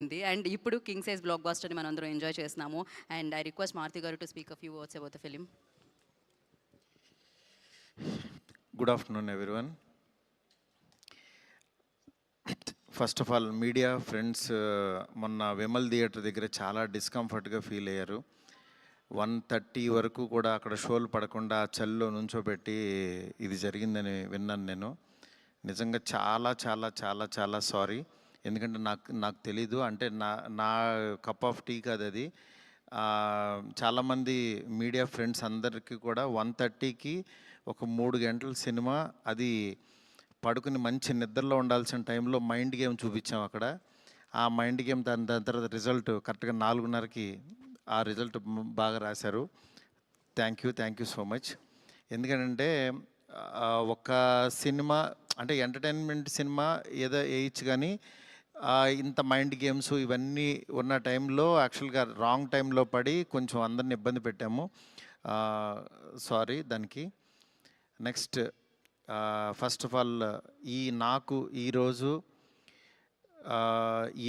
And ఇప్పుడు king size black బస్టర్ని మనందరం enjoy చేస్తున్నాము. అండ్ ఐ రిక్వెస్ట్ మారుతి గారు to speak a few words about the film. Good afternoon everyone. First of all media friends మొన్న Vimal theatre దగ్గర చాలా డిస్కంఫర్ట్గా feel అయ్యారు. 1:30 వరకు కూడా అక్కడ షోలు పడకుండా చల్లో నుంచోబెట్టి ఇది జరిగిందని విన్నాను నేను. నిజంగా చాలా చాలా చాలా చాలా సారీ. ఎందుకంటే నాకు తెలీదు, అంటే నా కప్ ఆఫ్ టీ కాదు అది. చాలామంది మీడియా ఫ్రెండ్స్ అందరికీ కూడా 1:30కి ఒక 3 గంటల సినిమా, అది పడుకుని మంచి నిద్రలో ఉండాల్సిన టైంలో మైండ్ గేమ్ చూపించాం అక్కడ. ఆ మైండ్ గేమ్ దాని తర్వాత రిజల్ట్ కరెక్ట్గా 4:30కి ఆ రిజల్ట్ బాగా రాశారు. Thank you so much. ఎందుకంటే ఒక సినిమా అంటే ఎంటర్టైన్మెంట్ సినిమా ఏదో వేయచ్చు, కానీ ఇంత మైండ్ గేమ్స్ ఇవన్నీ ఉన్న టైంలో యాక్చువల్గా రాంగ్ టైంలో పడి కొంచెం అందరిని ఇబ్బంది పెట్టాము. సారీ దానికి. నెక్స్ట్, ఫస్ట్ ఆఫ్ ఆల్ నాకు ఈరోజు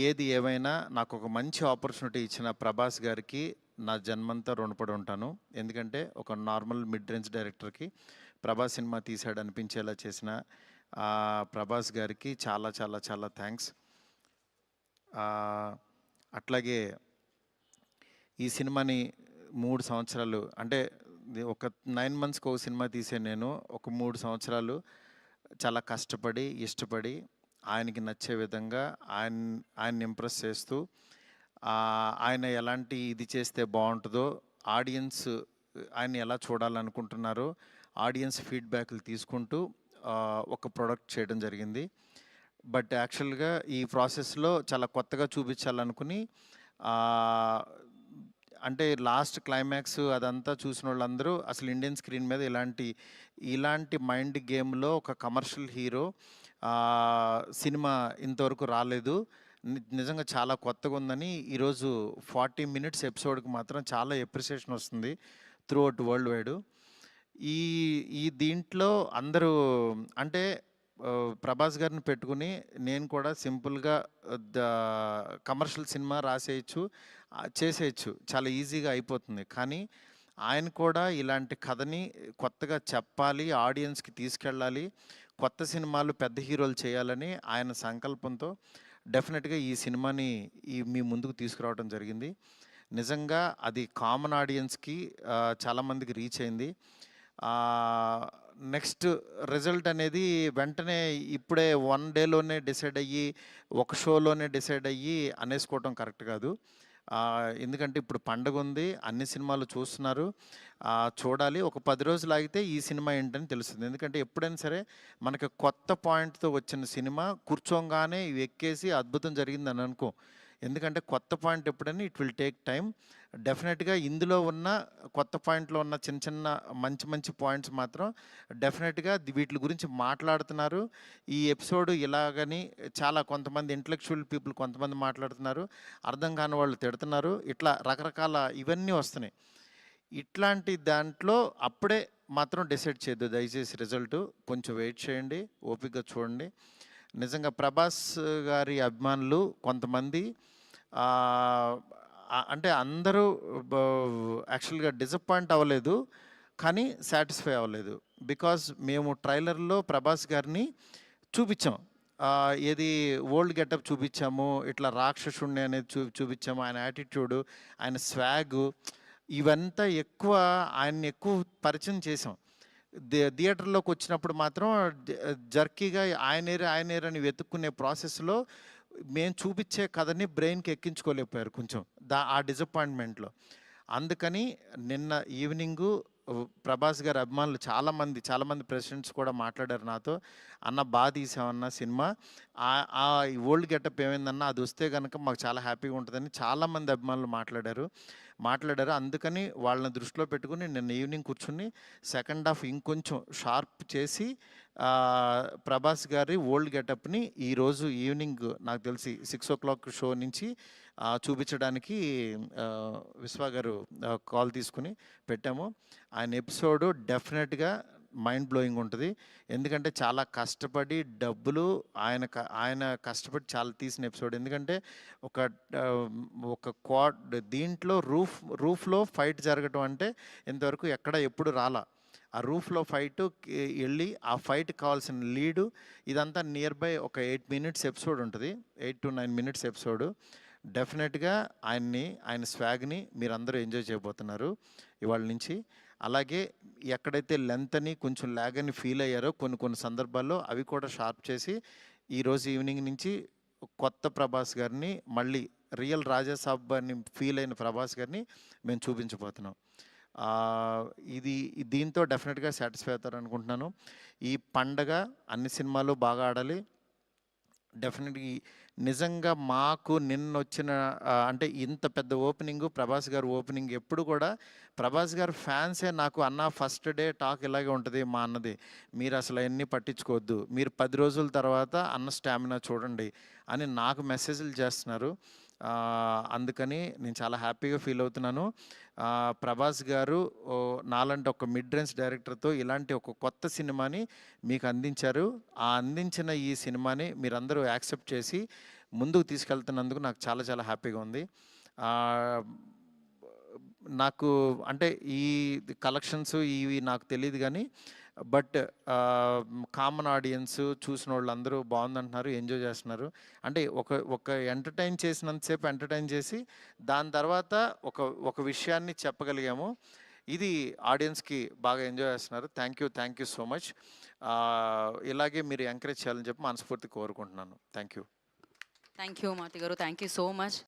ఏది ఏమైనా నాకు ఒక మంచి ఆపర్చునిటీ ఇచ్చిన ప్రభాస్ గారికి నా జన్మంతా రుణపడి ఉంటాను. ఎందుకంటే ఒక నార్మల్ మిడ్ రేంజ్ డైరెక్టర్కి ప్రభాస్ సినిమా తీసాడు అనిపించేలా చేసిన ప్రభాస్ గారికి చాలా చాలా చాలా థ్యాంక్స్. అట్లాగే ఈ సినిమాని 3 సంవత్సరాలు, అంటే ఒక 9 మంత్స్కి ఒక సినిమా తీసే నేను ఒక 3 సంవత్సరాలు చాలా కష్టపడి ఇష్టపడి ఆయనకి నచ్చే విధంగా ఆయన్ని ఇంప్రెస్ చేస్తూ, ఆయన ఎలాంటి ఇది చేస్తే బాగుంటుందో, ఆడియన్స్ ఆయన ఎలా చూడాలనుకుంటున్నారో ఆడియన్స్ ఫీడ్బ్యాక్లు తీసుకుంటూ ఒక ప్రోడక్ట్ చేయడం జరిగింది. బట్ యాక్చువల్గా ఈ ప్రాసెస్లో చాలా కొత్తగా చూపించాలనుకుని, అంటే లాస్ట్ క్లైమాక్స్ అదంతా చూసిన వాళ్ళందరూ అసలు ఇండియన్ స్క్రీన్ మీద ఇలాంటి మైండ్ గేమ్లో ఒక కమర్షియల్ హీరో సినిమా ఇంతవరకు రాలేదు, నిజంగా చాలా కొత్తగా ఉందని ఈరోజు 40 మినిట్స్ ఎపిసోడ్కి మాత్రం చాలా ఎప్రిసియేషన్ వస్తుంది త్రూ అవుట్ వరల్డ్ వైడ్. ఈ దీంట్లో అందరూ అంటే ప్రభాస్ గారిని పెట్టుకుని నేను కూడా సింపుల్గా కమర్షియల్ సినిమా రాసేయచ్చు, చేసేయచ్చు, చాలా ఈజీగా అయిపోతుంది. కానీ ఆయన కూడా ఇలాంటి కథని కొత్తగా చెప్పాలి, ఆడియన్స్కి తీసుకెళ్ళాలి, కొత్త సినిమాలు పెద్ద హీరోలు చేయాలని ఆయన సంకల్పంతో డెఫినెట్గా ఈ సినిమాని మీ ముందుకు తీసుకురావడం జరిగింది. నిజంగా అది కామన్ ఆడియన్స్కి చాలామందికి రీచ్ అయింది. నెక్స్ట్ రిజల్ట్ అనేది వెంటనే ఇప్పుడే 1 డేలోనే డిసైడ్ అయ్యి ఒక షోలోనే డిసైడ్ అయ్యి అనేసుకోవటం కరెక్ట్ కాదు. ఎందుకంటే ఇప్పుడు పండగ ఉంది, అన్ని సినిమాలు చూస్తున్నారు, చూడాలి. ఒక 10 రోజులు ఆగితే ఈ సినిమా ఏంటని తెలుస్తుంది. ఎందుకంటే ఎప్పుడైనా సరే మనకి కొత్త పాయింట్తో వచ్చిన సినిమా కూర్చోగానే ఇవి ఎక్కేసి అద్భుతం జరిగిందని అనుకో. ఎందుకంటే కొత్త పాయింట్ ఎప్పుడని ఇట్ విల్ టేక్ టైం. డెఫినెట్గా ఇందులో ఉన్న కొత్త పాయింట్లో ఉన్న చిన్న చిన్న మంచి పాయింట్స్ మాత్రం డెఫినెట్గా వీటి గురించి మాట్లాడుతున్నారు. ఈ ఎపిసోడ్ ఇలాగని చాలా కొంతమంది ఇంటలెక్చువల్ పీపుల్ కొంతమంది మాట్లాడుతున్నారు, అర్థం కాని వాళ్ళు తిడుతున్నారు, ఇట్లా రకరకాల ఇవన్నీ వస్తున్నాయి. ఇట్లాంటి దాంట్లో అప్పుడే మాత్రం డిసైడ్ చేయొద్దు దయచేసి. రిజల్ట్ కొంచెం వెయిట్ చేయండి, ఓపికగా చూడండి. నిజంగా ప్రభాస్ గారి అభిమానులు కొంతమంది అంటే అందరూ యాక్చువల్గా డిసప్పాయింట్ అవ్వలేదు, కానీ సాటిస్ఫై అవ్వలేదు. బికాజ్ మేము ట్రైలర్లో ప్రభాస్ గారిని చూపించాం, ఏది ఓల్డ్ గెటప్ చూపించాము, ఇట్లా రాక్షసుణ్ణి అనేది చూపించాము, ఆయన యాటిట్యూడు, ఆయన స్వాగు, ఇవంతా ఆయన్ని ఎక్కువ పరిచయం చేసాం. థియేటర్లోకి వచ్చినప్పుడు మాత్రం జర్కీగా ఆయనేరు అని వెతుక్కునే ప్రాసెస్లో మేము చూపించే కథని బ్రెయిన్కి ఎక్కించుకోలేకపోయారు కొంచెం ఆ డిసప్పాయింట్మెంట్లో. అందుకని నిన్న ఈవినింగు ప్రభాస్ గారి అభిమానులు చాలామంది ప్రెసిడెంట్స్ కూడా మాట్లాడారు నాతో, అన్న బాగా తీసామన్న సినిమా, ఆ ఓల్డ్ గెటప్ ఏమైందన్నా అది వస్తే కనుక మాకు చాలా హ్యాపీగా ఉంటుందని చాలామంది అభిమానులు మాట్లాడారు. అందుకని వాళ్ళని దృష్టిలో పెట్టుకుని నిన్న ఈవినింగ్ కూర్చుని సెకండ్ హాఫ్ ఇంకొంచెం షార్ప్ చేసి ప్రభాస్ గారి ఓల్డ్ గెటప్ని ఈరోజు ఈవినింగ్ నాకు తెలిసి 6 o'clock షో నుంచి చూపించడానికి విశ్వ గారు కాల్ తీసుకుని పెట్టాము. ఆయన ఎపిసోడు డెఫినెట్గా మైండ్ బ్లోయింగ్ ఉంటుంది. ఎందుకంటే చాలా కష్టపడి డబ్బులు ఆయన కష్టపడి చాలా తీసిన ఎపిసోడ్. ఎందుకంటే ఒక ఒక దీంట్లో రూఫ్లో ఫైట్ జరగటం అంటే ఇంతవరకు ఎక్కడ ఎప్పుడు రాలా. ఆ రూఫ్లో ఫైట్ వెళ్ళి ఆ ఫైట్ కావాల్సిన లీడు ఇదంతా నియర్ బై ఒక 8 మినిట్స్ ఎపిసోడ్ ఉంటుంది. 8 to 9 మినిట్స్ ఎపిసోడ్. డెఫినెట్గా ఆయన స్వాగ్ని మీరందరూ ఎంజాయ్ చేయబోతున్నారు ఇవాళ నుంచి. అలాగే ఎక్కడైతే లెంత్ అని కొంచెం ల్యాగ్ అని ఫీల్ అయ్యారో కొన్ని సందర్భాల్లో అవి కూడా షార్ప్ చేసి ఈరోజు ఈవినింగ్ నుంచి కొత్త ప్రభాస్ గారిని, మళ్ళీ రియల్ రాజాసాబ్ అని ఫీల్ అయిన ప్రభాస్ గారిని మేము చూపించబోతున్నాం. దీంతో డెఫినెట్గా సాటిస్ఫై అవుతారు అనుకుంటున్నాను. ఈ పండగ అన్ని సినిమాలు బాగా ఆడాలి. డెఫినెట్గా నిజంగా మాకు నిన్నొచ్చిన అంటే ఇంత పెద్ద ఓపెనింగ్, ప్రభాస్ గారు ఓపెనింగ్ ఎప్పుడు కూడా ప్రభాస్ గారు ఫ్యాన్సే నాకు అన్న ఫస్ట్ డే టాక్ ఇలాగే ఉంటుంది మా అన్నది, మీరు అసలు అవన్నీ పట్టించుకోవద్దు, మీరు 10 రోజుల తర్వాత అన్న స్టామినా చూడండి అని నాకు మెసేజ్లు చేస్తున్నారు. అందుకని నేను చాలా హ్యాపీగా ఫీల్ అవుతున్నాను. ప్రభాస్ గారు నాలాంటి ఒక మిడ్ రేంజ్ డైరెక్టర్తో ఇలాంటి ఒక కొత్త సినిమాని మీకు అందించారు. అందించిన ఈ సినిమాని మీరందరూ యాక్సెప్ట్ చేసి ముందుకు తీసుకెళ్తున్నందుకు నాకు చాలా చాలా హ్యాపీగా ఉంది. నాకు అంటే ఈ కలెక్షన్స్ ఇవి నాకు తెలియదు కానీ బట్ కామన్ ఆడియన్స్ చూసిన వాళ్ళందరూ బాగుందంటున్నారు, ఎంజాయ్ చేస్తున్నారు. అంటే ఒక ఎంటర్టైన్ చేసినంతసేపు ఎంటర్టైన్ చేసి దాని తర్వాత ఒక విషయాన్ని చెప్పగలిగాము. ఇది ఆడియన్స్కి బాగా ఎంజాయ్ చేస్తున్నారు. Thank you so much. ఇలాగే మీరు ఎంకరేజ్ చేయాలని చెప్పి మనస్ఫూర్తి కోరుకుంటున్నాను. థ్యాంక్ యూ మారుతి గారు, థ్యాంక్ యూ సో మచ్.